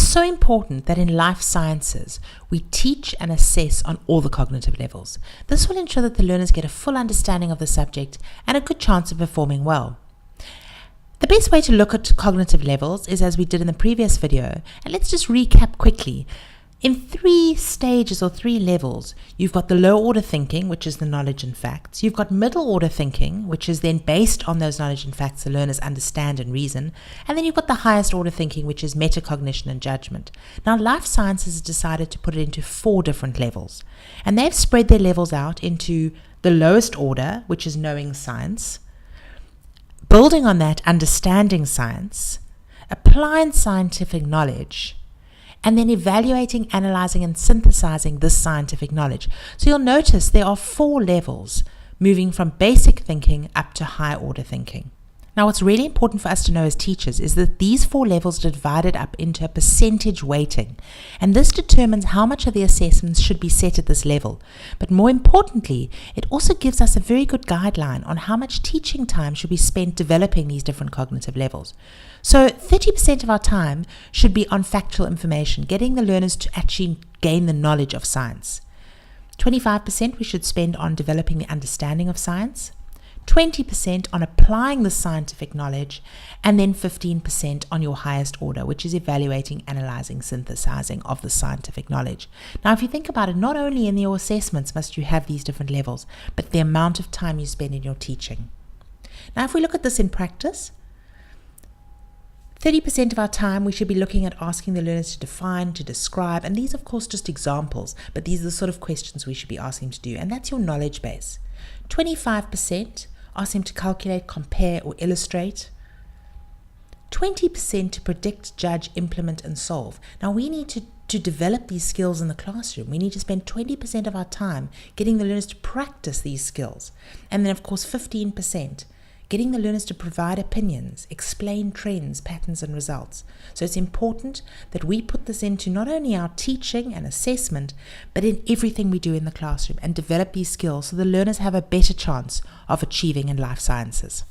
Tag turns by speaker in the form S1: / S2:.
S1: so important that in life sciences, we teach and assess on all the cognitive levels. This will ensure that the learners get a full understanding of the subject and a good chance of performing well. The best way to look at cognitive levels is as we did in the previous video, and let's just recap quickly. In 3 stages or 3 levels, you've got the low order thinking, which is the knowledge and facts. You've got middle order thinking, which is then based on those knowledge and facts the learners understand and reason. And then you've got the highest order thinking, which is metacognition and judgment. Now, life sciences has decided to put it into 4 different levels. And they've spread their levels out into the lowest order, which is knowing science, building on that, understanding science, applying scientific knowledge, and then evaluating, analyzing, and synthesizing this scientific knowledge. So you'll notice there are 4 levels, moving from basic thinking up to high order thinking. Now, what's really important for us to know as teachers is that these 4 levels are divided up into a percentage weighting, and this determines how much of the assessments should be set at this level. But more importantly, it also gives us a very good guideline on how much teaching time should be spent developing these different cognitive levels. So 30% of our time should be on factual information, getting the learners to actually gain the knowledge of science. 25% we should spend on developing the understanding of science, 20% on applying the scientific knowledge, and then 15% on your highest order, which is evaluating, analyzing, synthesizing of the scientific knowledge. Now, if you think about it, not only in your assessments must you have these different levels, but the amount of time you spend in your teaching. Now, if we look at this in practice, 30% of our time we should be looking at asking the learners to define, to describe, and these of course just examples, but these are the sort of questions we should be asking them to do, and that's your knowledge base. 25% ask them to calculate, compare, or illustrate. 20% to predict, judge, implement, and solve. Now we need to develop these skills in the classroom. We need to spend 20% of our time getting the learners to practice these skills. And then of course 15%, getting the learners to provide opinions, explain trends, patterns, and results. So it's important that we put this into not only our teaching and assessment, but in everything we do in the classroom and develop these skills so the learners have a better chance of achieving in life sciences.